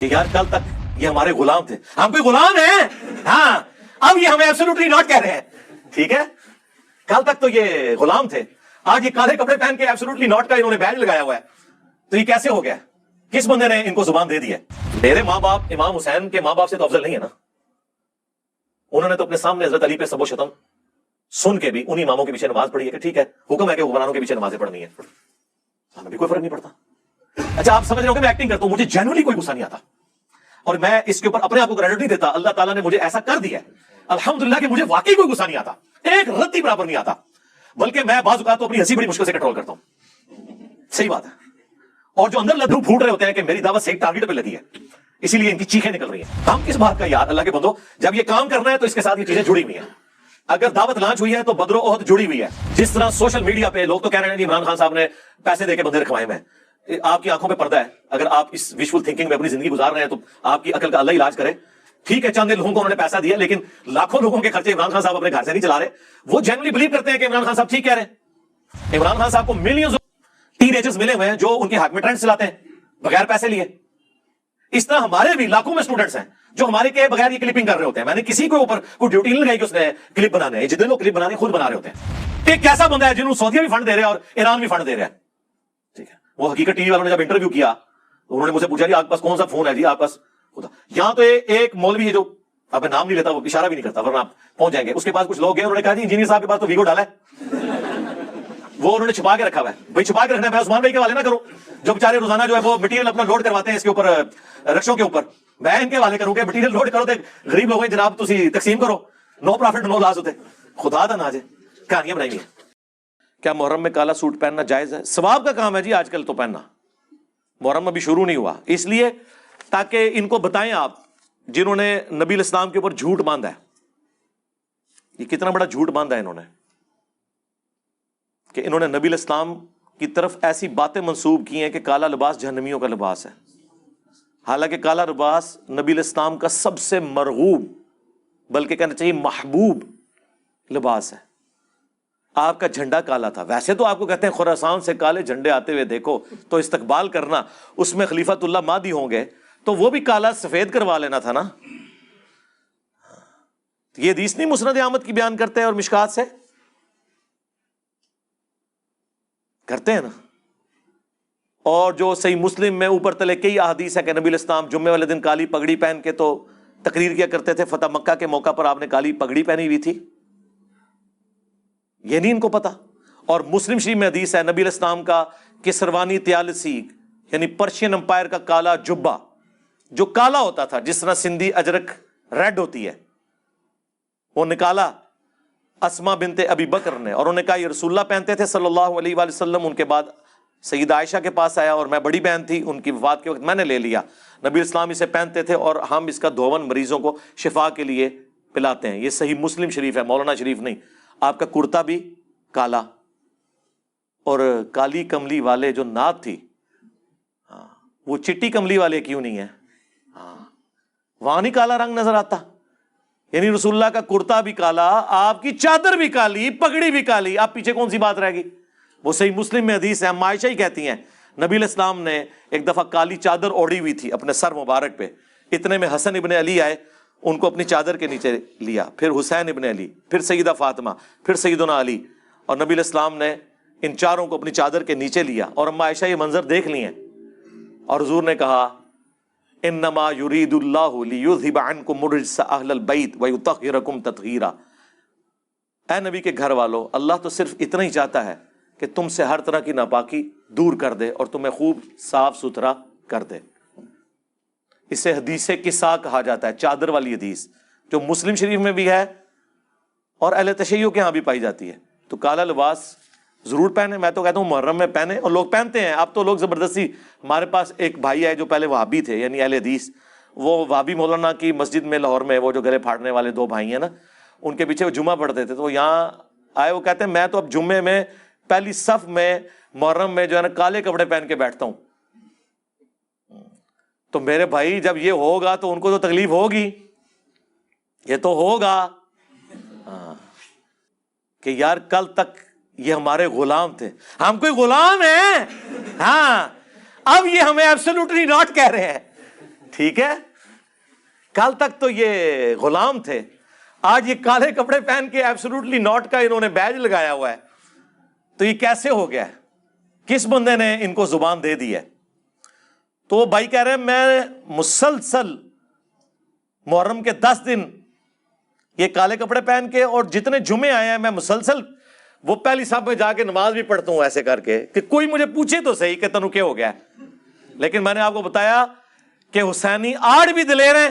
کہ یار کل تک یہ ہمارے غلام تھے، ہم کوئی غلام ہیں، ہاں اب یہ ہمیں ایبسولوٹلی ناٹ کہہ رہے ہیں. ٹھیک ہے، کل تک تو یہ غلام تھے، آج یہ کالے کپڑے پہن کے ایبسولوٹلی ناٹ کا انہوں نے بیج لگایا ہوا ہے. تو یہ کیسے ہو گیا؟ کس بندے نے ان کو زبان دے دی ہے؟ میرے ماں باپ امام حسین کے ماں باپ سے تو افضل نہیں ہے نا. انہوں نے تو اپنے سامنے حضرت علی پہ سب و شتم سن کے بھی انہی اماموں کے پیچھے نماز پڑھی ہے کہ ٹھیک ہے حکم ہے کہ حکمرانوں کے پیچھے نمازیں پڑھنی ہے، ہمیں بھی کوئی فرق نہیں پڑتا. اچھا آپ سمجھ رہے ہو کہ میں ایکٹنگ کرتا ہوں، مجھے جینولی کوئی غصہ نہیں آتا اور میں اس کے اوپر اپنے آپ کو کریڈٹ نہیں دیتا. اللہ تعالیٰ نے مجھے ایسا کر دیا ہے الحمدللہ کہ مجھے واقعی کوئی غصہ نہیں آتا، ایک رتی برابر نہیں آتا، بلکہ میں بعض اوقات تو اپنی ہنسی بڑی مشکل سے کنٹرول کرتا ہوں. صحیح بات ہے. اور جو اندر لدھو پھوٹ رہے ہوتے ہیں کہ میری دعوت صحیح ٹارگٹ پہ لگی ہے اسی لیے ان کی چیخیں نکل رہی ہیں. ہم کس بات کا یار اللہ کے بندو، جب یہ کام کرنا ہے تو اس کے ساتھ یہ چیزیں جڑی ہوئی ہیں. اگر دعوت لانچ ہوئی ہے تو بدر و احد جڑی ہوئی ہے. جس طرح سوشل میڈیا پہ لوگ تو کہہ رہے ہیں عمران خان صاحب نے پیسے دے کے بندے رکھوائے ہیں. آپ کی آنکھوں پہ پردہ ہے، اگر آپ اس ویژول تھنکنگ میں اپنی زندگی گزار رہے ہیں تو آپ کی عقل کا اللہ علاج کرے. ٹھیک ہے چند لوگوں کو انہوں نے پیسہ دیا لیکن لاکھوں لوگوں کے خرچے عمران خان صاحب اپنے گھر سے نہیں چلا رہے. وہ جنرلی بلیو کرتے ہیں کہ عمران خان صاحب ٹھیک کہہ رہے ہیں. عمران خان صاحب کو ملینز ٹین ایجرز ملے ہوئے ہیں جو ان کے حق میں ٹرینڈ چلاتے ہیں بغیر پیسے لیے. اس طرح ہمارے بھی لاکھوں میں اسٹوڈنٹس ہیں جو ہمارے کے بغیر یہ کلپنگ کر رہے ہوتے ہیں. میں نے کسی کے اوپر کوئی ڈیوٹی نہیں لگائی کہ اس نے کلپ بنانے ہیں، جتنے لوگ کلپ بنانے خود بنا رہے ہوتے ہیں. ایک کیسا بندہ ہے جنہوں سعودیہ بھی فنڈ دے رہے ہیں اور ایران بھی فنڈ دے رہے ہیں. ٹھیک ہے، وہ حقیقت ٹی وی والوں نے جب انٹرویو کیا تو انہوں نے مجھ سے پوچھا جی آپ کے پاس کون سا فون ہے جی آپ پاس خدا. یہاں تو ایک مولوی ہے جو آپ کا نام نہیں لیتا، وہ اشارہ بھی نہیں کرتا ورنہ آپ پہنچ جائیں گے. اس کے پاس کچھ لوگ گئے، انہوں نے کہا جی انجینئر صاحب کے پاس تو ویگو ڈالا ہے، وہ انہوں نے چھپا کے رکھا ہوا ہے. بھائی چھپا کے رکھنا ہے، میں عثمان بھائی کے والے نہ کروں جو بیچارے روزانہ جو ہے وہ مٹیریل اپنا لوڈ کرواتے ہیں اس کے اوپر رکشوں کے اوپر. میں ان کے والے کروں کہ مٹیریل لوڈ کرو تے غریب لوگوں جناب تسی تقسیم کرو، نو پروفٹ نو لاس ہوتے. خدا دا ناز ہے، کہانیاں بنائی ہیں. کیا محرم میں کالا سوٹ پہننا جائز ہے؟ ثواب کا کام ہے جی آج کل تو پہننا. محرم ابھی شروع نہیں ہوا، اس لیے تاکہ ان کو بتائیں آپ جنہوں نے نبی الاسلام کے اوپر جھوٹ باندھا ہے. یہ کتنا بڑا جھوٹ باندھا ہے انہوں نے کہ انہوں نے نبی الاسلام کی طرف ایسی باتیں منسوب کی ہیں کہ کالا لباس جہنمیوں کا لباس ہے. حالانکہ کالا لباس نبی الاسلام کا سب سے مرغوب بلکہ کہنا چاہیے محبوب لباس ہے. آپ کا جھنڈا کالا تھا. ویسے تو آپ کو کہتے ہیں خراسان سے کالے جھنڈے آتے ہوئے دیکھو تو استقبال کرنا، اس میں خلیفۃ اللہ مہدی ہوں گے تو وہ بھی کالا سفید کروا لینا تھا نا. یہ حدیث نہیں مسند احمد کی بیان کرتے ہیں اور مشکات سے کرتے ہیں نا. اور جو صحیح مسلم میں اوپر تلے کئی احادیث ہے کہ نبی الاسلام جمعے والے دن کالی پگڑی پہن کے تو تقریر کیا کرتے تھے. فتح مکہ کے موقع پر آپ نے کالی پگڑی پہنی ہوئی تھی، یہ نہیں ان کو پتا. اور مسلم شریف میں حدیث ہے نبی الاسلام کا کسروانی طیالسی یعنی پرشین امپائر کا کالا جبہ جو کالا ہوتا تھا جس طرح سندھی اجرک ریڈ ہوتی ہے، وہ نکالا اسما بنت ابی بکر نے اور انہوں نے کہا یہ رسول اللہ پہنتے تھے صلی اللہ علیہ وآلہ وسلم. ان کے بعد سیدہ عائشہ کے پاس آیا اور میں بڑی بہن تھی، ان کی وفات کے وقت میں نے لے لیا. نبی اسلام اسے پہنتے تھے اور ہم اس کا دھون مریضوں کو شفا کے لیے پلاتے ہیں. یہ صحیح مسلم شریف ہے، مولانا شریف نہیں. آپ کا کرتا بھی کالا اور کالی کملی والے جو نعت تھی وہ چٹی کملی والے کیوں نہیں ہے؟ وہاں نہیں کالا رنگ نظر آتا. یعنی رسول اللہ کا کرتا بھی کالا، آپ کی چادر بھی کالی، پگڑی بھی کالی، آپ پیچھے کون سی بات رہ گئی؟ وہ صحیح مسلم میں حدیث ہے، ہم عائشہ ہی کہتی ہیں نبی علیہ السلام نے ایک دفعہ کالی چادر اوڑھی ہوئی تھی اپنے سر مبارک پہ. اتنے میں حسن ابن علی آئے، ان کو اپنی چادر کے نیچے لیا، پھر حسین ابن علی، پھر سیدہ فاطمہ، پھر سیدنا علی، اور نبی علیہ السلام نے ان چاروں کو اپنی چادر کے نیچے لیا. اور اما عائشہ یہ منظر دیکھ لی ہیں اور حضور نے کہا انما یرید اللہ لیذھب عنکم الرجس اہل البیت ویطہرکم تطہیرا. اے نبی کے گھر والو، اللہ تو صرف اتنا ہی چاہتا ہے کہ تم سے ہر طرح کی ناپاکی دور کر دے اور تمہیں خوب صاف ستھرا کر دے. اسے حدیث کسا کہا جاتا ہے، چادر والی حدیث جو مسلم شریف میں بھی ہے اور اہل تشیع کے ہاں بھی پائی جاتی ہے. تو کالا لباس ضرور پہنے. میں تو کہتا ہوں محرم میں پہنے، اور لوگ پہنتے ہیں. اب تو لوگ زبردستی، ہمارے پاس ایک بھائی ہے جو پہلے وہابی تھے یعنی اہل حدیث، وہ وہابی مولانا کی مسجد میں لاہور میں وہ جو گلے پھاڑنے والے دو بھائی ہیں نا، ان کے پیچھے وہ جمعہ پڑھتے تھے. تو یہاں آئے، وہ کہتے ہیں میں تو اب جمعے میں پہلی صف میں محرم میں جو ہے نا کالے کپڑے پہن کے بیٹھتا ہوں. تو میرے بھائی جب یہ ہوگا تو ان کو تو تکلیف ہوگی، یہ تو ہوگا کہ یار کل تک یہ ہمارے غلام تھے، ہم کوئی غلام ہیں، ہاں اب یہ ہمیں ایبسولوٹلی ناٹ کہہ رہے ہیں. ٹھیک ہے, کل تک تو یہ غلام تھے, آج یہ کالے کپڑے پہن کے ایبسولوٹلی ناٹ کا انہوں نے بیج لگایا ہوا ہے. تو یہ کیسے ہو گیا ہے؟ کس بندے نے ان کو زبان دے دی ہے؟ تو وہ بھائی کہہ رہے ہیں میں مسلسل محرم کے 10 دن یہ کالے کپڑے پہن کے, اور جتنے جمعے آئے ہیں میں مسلسل وہ پہلی صف میں جا کے نماز بھی پڑھتا ہوں ایسے کر کے کہ کوئی مجھے پوچھے تو صحیح کہ تنو کیا ہو گیا ہے. لیکن میں نے آپ کو بتایا کہ حسینی آج بھی دلیر ہیں,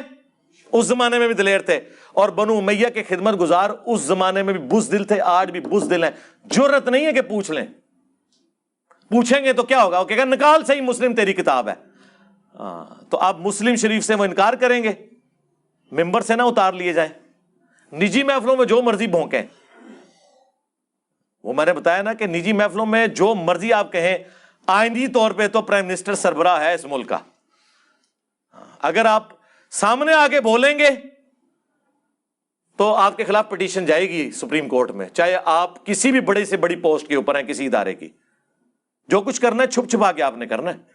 اس زمانے میں بھی دلیر تھے, اور بنو امیہ کے خدمت گزار اس زمانے میں بھی بزدل تھے, آج بھی بزدل ہیں. جرت نہیں ہے کہ پوچھ لیں, پوچھیں گے تو کیا ہوگا, وہ کہے گا نکال صحیح مسلم تیری کتاب ہے. تو آپ مسلم شریف سے وہ انکار کریں گے, ممبر سے نہ اتار لیے جائیں, نجی محفلوں میں جو مرضی بھونکیں. وہ میں نے بتایا نا کہ نجی محفلوں میں جو مرضی آپ کہیں, آئندی طور پہ تو پرائم منسٹر سربراہ ہے اس ملک کا. اگر آپ سامنے آگے بولیں گے تو آپ کے خلاف پٹیشن جائے گی سپریم کورٹ میں, چاہے آپ کسی بھی بڑی سے بڑی پوسٹ کے اوپر ہیں کسی ادارے کی. جو کچھ کرنا ہے چھپ چھپا کے آپ نے کرنا ہے.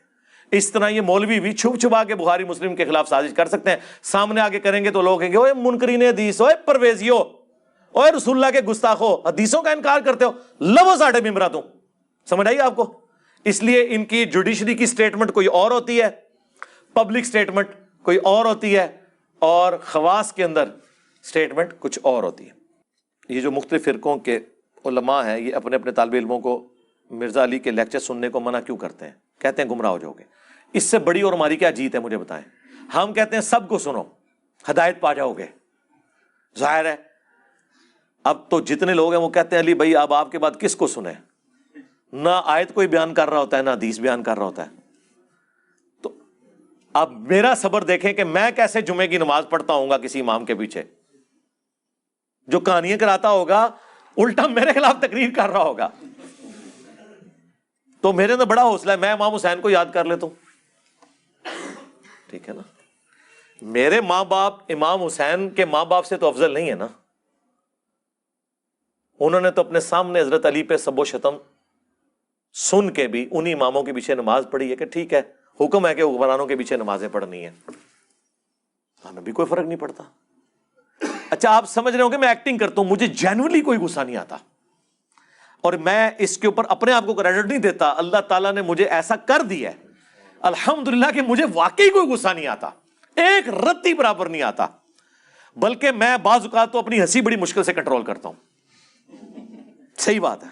اس طرح یہ مولوی بھی چھپ چھپا کے بخاری مسلم کے خلاف سازش کر سکتے ہیں, سامنے آگے کریں گے تو لوگ کہیں گے اوے منکرین حدیث, اوے پرویزیو, اوے رسول اللہ کے گستاخو, حدیثوں کا انکار کرتے ہو, لو ساڑھے ممبرا تم. سمجھ آئی آپ کو؟ اس لیے ان کی جوڈیشری کی سٹیٹمنٹ کوئی اور ہوتی ہے, پبلک سٹیٹمنٹ کوئی اور ہوتی ہے, اور خواص کے اندر سٹیٹمنٹ کچھ اور ہوتی ہے. یہ جو مختلف فرقوں کے علماء ہیں یہ اپنے اپنے طالب علموں کو مرزا علی کے لیکچر سننے کو منع کیوں کرتے ہیں؟ کہتے ہیں گمراہ ہو جاؤ گے. اس سے بڑی اور ہماری کیا جیت ہے مجھے بتائیں؟ ہم کہتے ہیں سب کو سنو, ہدایت پا جاؤ گے. ظاہر ہے اب تو جتنے لوگ ہیں وہ کہتے ہیں علی بھائی اب آپ کے بعد کس کو سنیں, نہ آیت کوئی بیان کر رہا ہوتا ہے نہ حدیث بیان کر رہا ہوتا ہے. تو اب میرا صبر دیکھیں کہ میں کیسے جمعے کی نماز پڑھتا ہوں گا کسی امام کے پیچھے جو کہانیاں کراتا ہوگا, الٹا میرے خلاف تقریر کر رہا ہوگا. تو میرے اندر بڑا حوصلہ ہے, میں امام حسین کو یاد کر لیتا ہوں. ٹھیک ہے نا, میرے ماں باپ امام حسین کے ماں باپ سے تو افضل نہیں ہے نا. انہوں نے تو اپنے سامنے حضرت علی پہ سب و شتم سن کے بھی انہی اماموں کے پیچھے نماز پڑھی ہے کہ ٹھیک ہے حکم ہے کہ حکمرانوں کے پیچھے نمازیں پڑھنی ہیں, ہمیں بھی کوئی فرق نہیں پڑتا. اچھا آپ سمجھ رہے ہو کہ میں ایکٹنگ کرتا ہوں, مجھے جینوئنلی کوئی غصہ نہیں آتا, اور میں اس کے اوپر اپنے آپ کو کریڈٹ نہیں دیتا. اللہ تعالیٰ نے مجھے ایسا کر دیا ہے الحمدللہ کہ مجھے واقعی کوئی غصہ نہیں آتا, ایک رتی برابر نہیں آتا. بلکہ میں بعض اوقات تو اپنی ہنسی بڑی مشکل سے کنٹرول کرتا ہوں. صحیح بات ہے.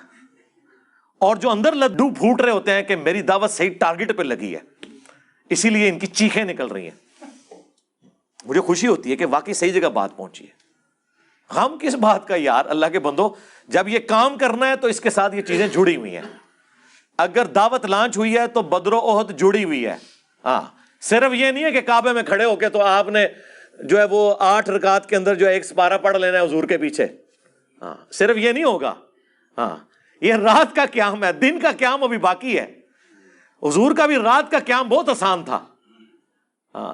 اور جو اندر لڈو پھوٹ رہے ہوتے ہیں کہ میری دعوت صحیح ٹارگٹ پہ لگی ہے, اسی لیے ان کی چیخیں نکل رہی ہیں. مجھے خوشی ہوتی ہے کہ واقعی صحیح جگہ بات پہنچی ہے. ہم کس بات کا یار, اللہ کے بندو, جب یہ کام کرنا ہے تو اس کے ساتھ یہ چیزیں جڑی ہوئی ہیں. اگر دعوت لانچ ہوئی ہے تو بدر و احد جڑی ہوئی ہے. ہاں, صرف یہ نہیں ہے کہ کعبے میں کھڑے ہو کے تو آپ نے جو ہے وہ 8 رکعت کے اندر جو ایک سپارہ پڑھ لینا ہے حضور کے پیچھے. ہاں, صرف یہ نہیں ہوگا. ہاں, یہ رات کا قیام ہے, دن کا قیام ابھی باقی ہے. حضور کا بھی رات کا قیام بہت آسان تھا, ہاں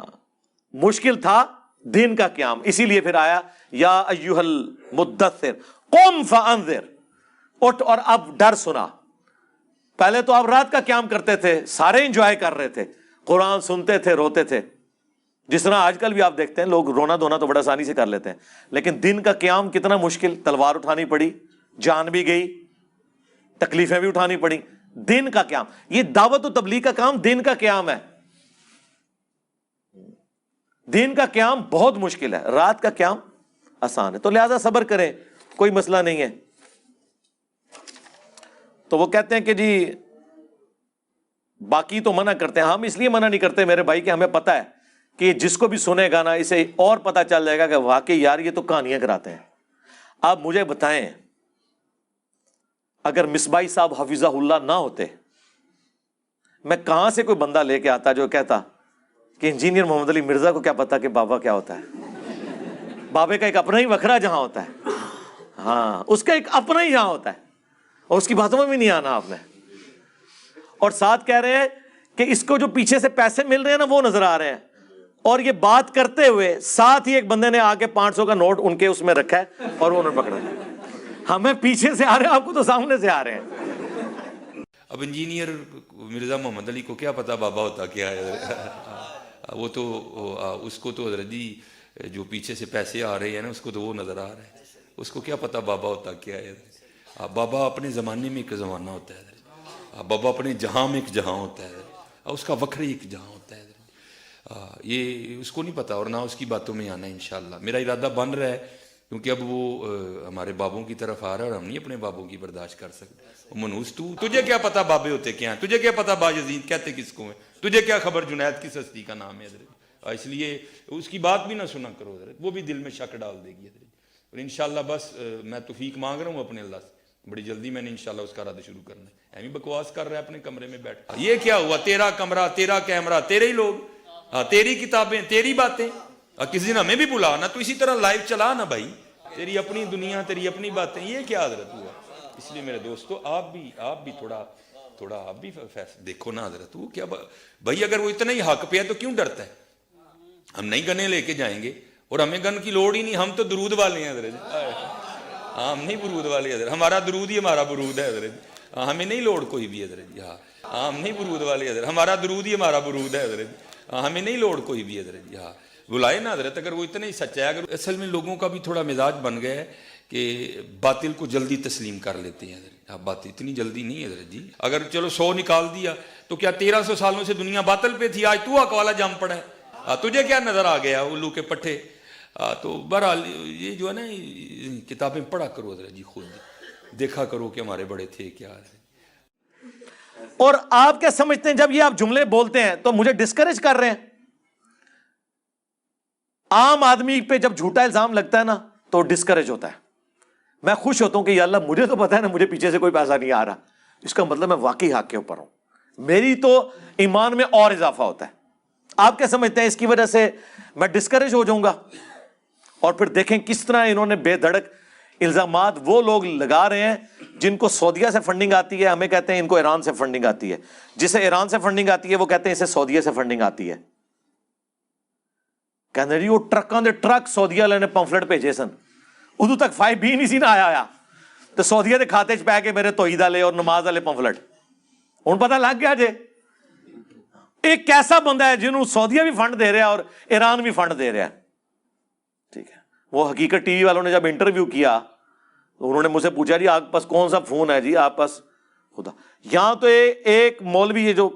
مشکل تھا دن کا قیام. اسی لیے پھر آیا یا ایھا المدثر قم فانذر, اٹھ اور اب ڈر سنا. پہلے تو آپ رات کا قیام کرتے تھے, سارے انجوائے کر رہے تھے, قرآن سنتے تھے, روتے تھے, جس طرح آج کل بھی آپ دیکھتے ہیں لوگ رونا دھونا تو بڑا آسانی سے کر لیتے ہیں. لیکن دن کا قیام کتنا مشکل, تلوار اٹھانی پڑی, جان بھی گئی, تکلیفیں بھی اٹھانی پڑی. دن کا قیام, یہ دعوت و تبلیغ کا کام دن کا قیام ہے. دن کا قیام بہت مشکل ہے, رات کا قیام آسان ہے. تو لہذا صبر کریں, کوئی مسئلہ نہیں ہے. تو وہ کہتے ہیں کہ جی باقی تو منع کرتے ہیں. ہم اس لیے منع نہیں کرتے میرے بھائی کہ ہمیں پتہ ہے کہ جس کو بھی سنے گا نا اسے اور پتہ چل جائے گا کہ واقعی یار یہ تو کہانیاں کراتے ہیں. آپ مجھے بتائیں اگر مصباحی صاحب حفظہ اللہ نہ ہوتے, میں کہاں سے کوئی بندہ لے کے آتا جو کہتا کہ انجینئر محمد علی مرزا کو کیا پتا کہ بابا کیا ہوتا ہے. بابے کا ایک اپنا ہی وکھرا جہاں ہوتا ہے, ہاں اس کا ایک اپنا ہی جہاں ہوتا ہے, اور اس کی باتوں میں بھی نہیں آنا آپ نے. اور ساتھ کہہ رہے ہیں کہ اس کو جو پیچھے سے پیسے مل رہے ہیں نا وہ نظر آ رہے ہیں, اور یہ بات کرتے ہوئے ساتھ ہی ایک بندے نے آ کے 500 کا نوٹ ان کے اس میں رکھا ہے اور وہ انہوں نے پکڑا ہے. ہمیں پیچھے سے آ رہے ہیں, آپ کو تو سامنے سے آ رہے ہیں. اب انجینئر مرزا محمد علی کو کیا پتا بابا ہوتا کیا ہے. وہ تو اس کو تو حضرت جی جو پیچھے سے پیسے آ رہے ہیں نا اس کو تو وہ نظر آ رہا ہے, اس کو کیا پتہ بابا ہوتا کیا ہے. بابا اپنے زمانے میں ایک زمانہ ہوتا ہے, بابا اپنے جہاں میں ایک جہاں ہوتا ہے, اس کا وکھری ایک جہاں ہوتا ہے. یہ اس کو نہیں پتا اور نہ اس کی باتوں میں آنا ہے انشاءاللہ. میرا ارادہ بن رہا ہے کیونکہ اب وہ ہمارے بابوں کی طرف آ رہا ہے اور ہم نہیں اپنے بابوں کی برداشت کر سکتے. منوس تجھے کیا پتا بابے ہوتے کیا ہیں, تجھے کیا پتا باجزید کہتے کس کو ہیں, تجھے کیا خبر جنید کس ہستی کا نام ہے حضرت. اس لیے اس کی بات بھی نہ سنا کرو حضرت, وہ بھی دل میں شک ڈال دے گی حضرت. اور انشاءاللہ بس میں توفیق مانگ رہا ہوں اپنے اللہ سے, بڑی جلدی میں نے انشاءاللہ اس کا رد شروع کرنا ہے. ایمی بکواس کر رہا ہے اپنے کمرے میں بیٹھ, یہ کیا ہوا, تیرا کمرہ, تیرا کیمرہ, تیرے ہی لوگ, تیری کتابیں, تیری باتیں, کسی دن ہمیں بھی بلا نا, تو اسی طرح لائیو چلا نا بھائی, تیری اپنی دنیا, تیری اپنی باتیں, یہ کیا حضرت ہوا. اس لیے میرے دوستو آپ بھی تھوڑا آپ بھی دیکھو نا حضرت, وہ کیا بھائی, اگر وہ اتنا ہی حق پہ ہے تو کیوں ڈرتا ہے. ہم نہیں گنے لے کے جائیں گے اور ہمیں گن کی لوڑ ہی نہیں, ہم تو درود والے ہیں حضرت, ہم نہیں برود والے حضرت, ہمارا درود ہی ہمارا برود ہے حضرت, ہمیں نہیں لوڑ کوئی بھی حضرت. ہم نہیں برود والے حضرت, ہمارا درود ہی ہمارا برود ہے حضرت, ہمیں نہیں لوڑ کوئی بھی حضرت. بلائے نا حضرت, اگر وہ اتنا ہی سچا ہے. اگر اصل میں لوگوں کا بھی تھوڑا مزاج بن گیا ہے کہ باطل کو جلدی تسلیم کر لیتے ہیں حضرت. بات اتنی جلدی نہیں حضرت جی, اگر چلو 100 نکال دیا تو کیا 1300 سالوں سے دنیا باطل پہ تھی, آج تو حق والا جم پڑا ہے, تجھے کیا نظر آ گیا الو کے پٹھے. تو بہرحال یہ جو ہے نا کتابیں پڑھا کرو حضرت جی, خود دیکھا کرو کہ ہمارے بڑے تھے کیا ہے. اور آپ کیا سمجھتے ہیں جب یہ آپ جملے بولتے ہیں تو مجھے ڈسکریج کر رہے ہیں. عام آدمی پہ جب جھوٹا الزام لگتا ہے نا تو ڈسکریج ہوتا ہے. میں خوش ہوتا ہوں کہ یا اللہ مجھے تو پتا ہے نا مجھے پیچھے سے کوئی پیسہ نہیں آ رہا, اس کا مطلب میں واقعی حق کے اوپر ہوں, میری تو ایمان میں اور اضافہ ہوتا ہے. آپ کیا سمجھتے ہیں اس کی وجہ سے میں ڈسکریج ہو جاؤں گا؟ اور پھر دیکھیں کس طرح انہوں نے بے دھڑک الزامات وہ لوگ لگا رہے ہیں جن کو سعودیہ سے فنڈنگ آتی ہے, ہمیں کہتے ہیں ان کو ایران سے فنڈنگ آتی ہے. جسے ایران سے فنڈنگ آتی ہے وہ کہتے ہیں اسے سعودیہ سے فنڈنگ آتی ہے. کہتے جی وہ ٹرکاں دے ٹرک سعودیہ والے نے پمفلٹ بھیجے سن, ادو تک 5B نہیں سی نہ آیا تو سعودیہ دے کھاتے چ پہ کے میرے توحید والے اور نماز والے پمفلٹ ہوں پتہ لگ گیا جے. ایک کیسا بندہ ہے جنہوں سعودیہ بھی فنڈ دے رہا ہے اور ایران بھی فنڈ دے رہا ہے. ٹھیک ہے, وہ حقیقت ٹی وی والوں نے جب انٹرویو کیا تو انہوں نے مجھ سے پوچھا جی آپ پاس کون سا فون ہے جی آپ پاس, خدا یہاں تو ایک مولوی ہے جو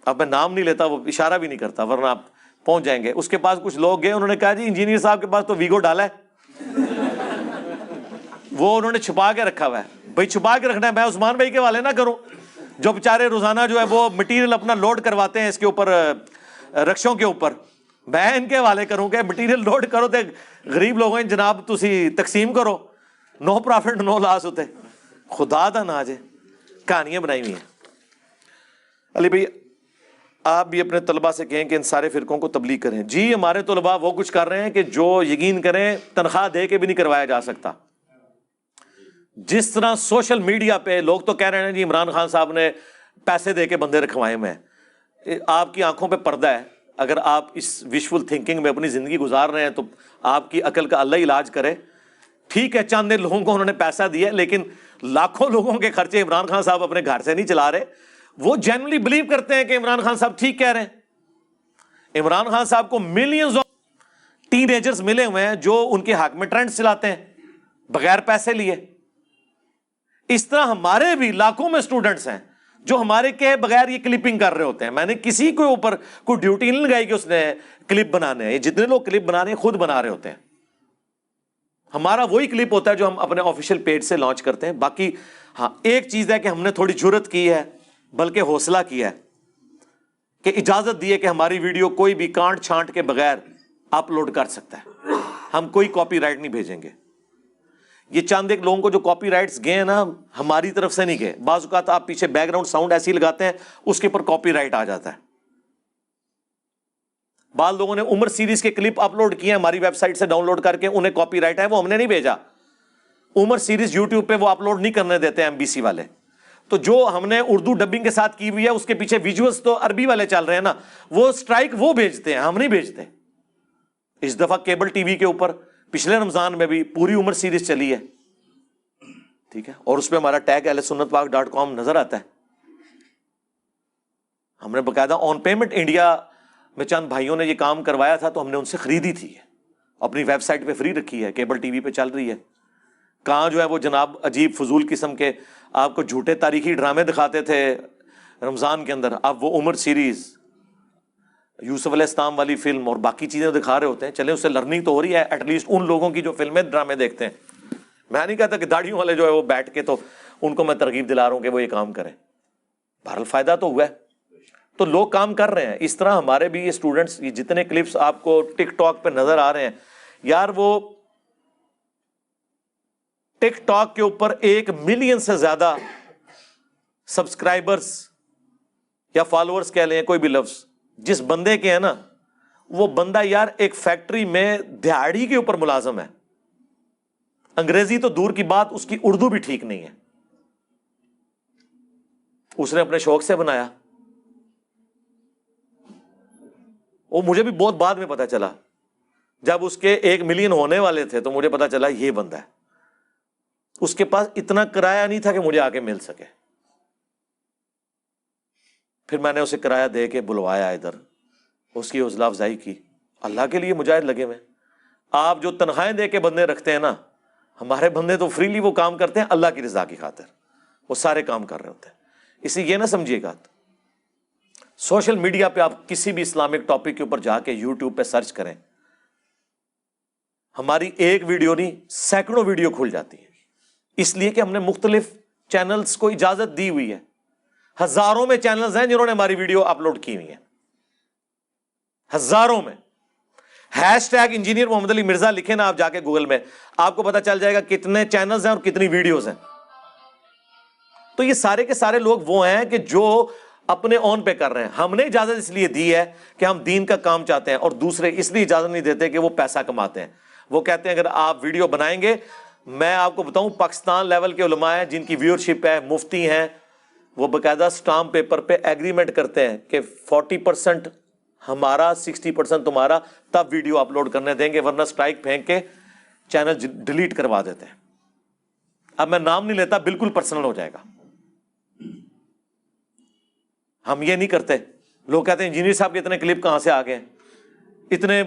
اب میں نام نہیں لیتا, وہ اشارہ بھی نہیں کرتا ورنہ آپ پہنچ جائیں گے, اس کے پاس کچھ لوگ گئے, انہوں نے کہا جی انجینئر صاحب کے پاس تو ویگو ڈالا ہے, وہ انہوں نے چھپا کے رکھا ہوا ہے. بھائی چھپا کے رکھنا ہے, میں عثمان بھائی کے حوالے نہ کروں جو بیچارے روزانہ جو ہے وہ مٹیریل اپنا لوڈ کرواتے ہیں اس کے اوپر, رکشوں کے اوپر, میں ان کے حوالے کروں کہ مٹیریل لوڈ کرو تے غریب لوگوں جناب تسی تقسیم کرو, نو پرافٹ نو لاس ہوتے. خدا دا نا جے کہانیاں بنائی ہوئی ہیں. علی بھائی آپ بھی اپنے طلباء سے کہیں کہ ان سارے فرقوں کو تبلیغ کریں. جی ہمارے طلباء وہ کچھ کر رہے ہیں کہ جو یقین کریں تنخواہ دے کے بھی نہیں کروایا جا سکتا. جس طرح سوشل میڈیا پہ لوگ تو کہہ رہے ہیں جی عمران خان صاحب نے پیسے دے کے بندے رکھوائے میں, آپ کی آنکھوں پہ پردہ ہے. اگر آپ اس وشفل تھنکنگ میں اپنی زندگی گزار رہے ہیں تو آپ کی عقل کا اللہ علاج کرے. ٹھیک ہے چند لوگوں کو انہوں نے پیسہ دیا, لیکن لاکھوں لوگوں کے خرچے عمران خان صاحب اپنے گھر سے نہیں چلا رہے. وہ جینولی بلیو کرتے ہیں کہ عمران خان صاحب ٹھیک کہہ رہے ہیں. عمران خان صاحب کو ملینز آف ٹین ایجرز ملے ہوئے ہیں جو ان کے حق میں ٹرینڈ چلاتے ہیں بغیر پیسے لیے. اس طرح ہمارے بھی لاکھوں میں اسٹوڈنٹس ہیں جو ہمارے کے بغیر یہ کلپنگ کر رہے ہوتے ہیں. میں نے کسی کے اوپر کوئی ڈیوٹی نہیں لگائی کہ اس نے کلپ بنانے ہیں. جتنے لوگ کلپ بنا رہے ہیں خود بنا رہے ہوتے ہیں. ہمارا وہی کلپ ہوتا ہے جو ہم اپنے آفیشیل پیج سے لانچ کرتے ہیں. باقی ہاں ایک چیز ہے کہ ہم نے تھوڑی جرت کی ہے, بلکہ حوصلہ کیا ہے کہ اجازت دی ہے کہ ہماری ویڈیو کوئی بھی کانٹ چھانٹ کے بغیر اپلوڈ کر سکتا ہے. ہم کوئی کاپی رائٹ نہیں بھیجیں گے. یہ چند ایک لوگوں کو جو کاپی رائٹس گئے ہیں نا ہماری طرف سے نہیں گئے. بعض اوقات آپ پیچھے بیک گراؤنڈ ساؤنڈ ایسی لگاتے ہیں اس کے اوپر کاپی رائٹ آ جاتا ہے. بعض لوگوں نے عمر سیریز کے کلپ اپلوڈ کیے ہیں ہماری ویب سائٹ سے ڈاؤن لوڈ کر کے, انہیں کاپی رائٹ ہے, وہ ہم نے نہیں بھیجا. عمر سیریز یوٹیوب پہ وہ اپلوڈ نہیں کرنے دیتے ہیں MBC والے. تو جو ہم نے اردو ڈبنگ کے ساتھ کی ہوئی ہے اس کے پیچھے ویژولز تو عربی والے چل رہے ہیں نا, وہ سٹرائک وہ بھیجتے ہیں, ہم نہیں بھیجتے. اس دفعہ کیبل ٹی وی کے اوپر پچھلے رمضان میں بھی پوری عمر سیریز چلی ہے, ٹھیک ہے, اور اس پہ ہمارا ٹیگ ahlsunnatpaq.com نظر آتا ہے. ہم نے باقاعدہ آن پیمنٹ انڈیا میں چند بھائیوں نے یہ کام کروایا تھا تو ہم نے ان سے خریدی تھی, اپنی ویب سائٹ پہ فری رکھی ہے, کیبل ٹی وی پہ چل رہی ہے. کہاں جو ہے وہ جناب عجیب فضول قسم کے آپ کو جھوٹے تاریخی ڈرامے دکھاتے تھے رمضان کے اندر, اب وہ عمر سیریز, یوسف علیہ السلام والی فلم اور باقی چیزیں دکھا رہے ہوتے ہیں. چلیں اس سے لرننگ تو ہو رہی ہے ایٹ لیسٹ ان لوگوں کی جو فلمیں ڈرامے دیکھتے ہیں. میں نہیں کہتا کہ داڑھیوں والے جو ہے وہ بیٹھ کے تو ان کو میں ترغیب دلا رہا ہوں کہ وہ یہ کام کریں, بہرحال فائدہ تو ہوا ہے. تو لوگ کام کر رہے ہیں اس طرح. ہمارے بھی یہ اسٹوڈنٹس, یہ جتنے کلپس آپ کو ٹک ٹاک پہ نظر آ رہے ہیں یار, وہ ٹک ٹاک کے اوپر 1 ملین سے زیادہ سبسکرائبرز یا فالوورز کہہ لیں, کوئی بھی لفظ, جس بندے کے ہیں نا, وہ بندہ یار ایک فیکٹری میں دہاڑی کے اوپر ملازم ہے. انگریزی تو دور کی بات, اس کی اردو بھی ٹھیک نہیں ہے. اس نے اپنے شوق سے بنایا. وہ مجھے بھی بہت بعد میں پتا چلا, جب اس کے 1 ملین ہونے والے تھے تو مجھے پتا چلا یہ بندہ ہے. اس کے پاس اتنا کرایہ نہیں تھا کہ مجھے آ کے مل سکے. پھر میں نے اسے کرایہ دے کے بلوایا ادھر, اس کی حوصلہ افزائی کی. اللہ کے لیے مجاہد لگے ہوئے. آپ جو تنخواہیں دے کے بندے رکھتے ہیں نا, ہمارے بندے تو فریلی وہ کام کرتے ہیں اللہ کی رضا کی خاطر, وہ سارے کام کر رہے ہوتے ہیں. اسی یہ نہ سمجھیے گا, سوشل میڈیا پہ آپ کسی بھی اسلامک ٹاپک کے اوپر جا کے یوٹیوب پہ سرچ کریں, ہماری ایک ویڈیو نہیں سینکڑوں ویڈیو کھل جاتی ہے. اس لیے کہ ہم نے مختلف چینلز کو اجازت دی ہوئی ہے. ہزاروں میں چینلز ہیں جنہوں نے ہماری ویڈیو اپلوڈ کی ہوئی ہیں, ہزاروں میں. ہیش ٹیگ انجینئر محمد علی مرزا لکھیں نا آپ جا کے گوگل میں, آپ کو پتا چل جائے گا کتنے چینلز ہیں اور کتنی ویڈیوز ہیں. تو یہ سارے کے سارے لوگ وہ ہیں کہ جو اپنے اون پہ کر رہے ہیں. ہم نے اجازت اس لیے دی ہے کہ ہم دین کا کام چاہتے ہیں, اور دوسرے اس لیے اجازت نہیں دیتے کہ وہ پیسہ کماتے ہیں. وہ کہتے ہیں اگر آپ ویڈیو بنائیں گے, میں آپ کو بتاؤں پاکستان لیول کے علماء ہیں جن کی ویورشپ ہے, مفتی ہیں, وہ باقاعدہ سٹامپ پیپر پہ ایگریمنٹ کرتے ہیں کہ 40% ہمارا 60% تمہارا, تب ویڈیو اپلوڈ کرنے دیں گے, ورنہ سٹرائک پھینک کے چینل ڈیلیٹ کروا دیتے ہیں. اب میں نام نہیں لیتا, بالکل پرسنل ہو جائے گا. ہم یہ نہیں کرتے. لوگ کہتے ہیں انجینئر صاحب کے اتنے کلپ کہاں سے آ گئے, اتنے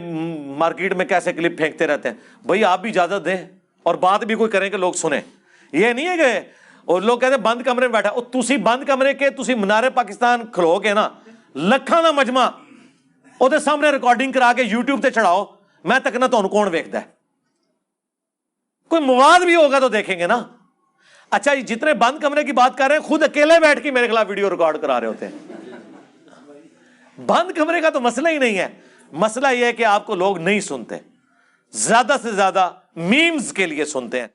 مارکیٹ میں کیسے کلپ پھینکتے رہتے ہیں. بھائی آپ بھی اجازت دیں اور بات بھی کوئی کریں کہ لوگ سنیں. یہ نہیں ہے کہ اور لوگ کہتے ہیں بند کمرے میں بیٹھا, اور تسی بند کمرے کے تسی منارے پاکستان کھلو گے نا, لکھاں دا مجمع وہ سامنے ریکارڈنگ کرا کے یوٹیوب تے چڑھاؤ, میں تک نہ تو کون ویکھدا ہے. کوئی مواد بھی ہوگا تو دیکھیں گے نا. اچھا یہ جتنے بند کمرے کی بات کر رہے ہیں خود اکیلے بیٹھ کے میرے خلاف ویڈیو ریکارڈ کرا رہے ہوتے ہیں. بند کمرے کا تو مسئلہ ہی نہیں ہے. مسئلہ یہ ہے کہ آپ کو لوگ نہیں سنتے, زیادہ سے زیادہ میمز کے لیے سنتے ہیں.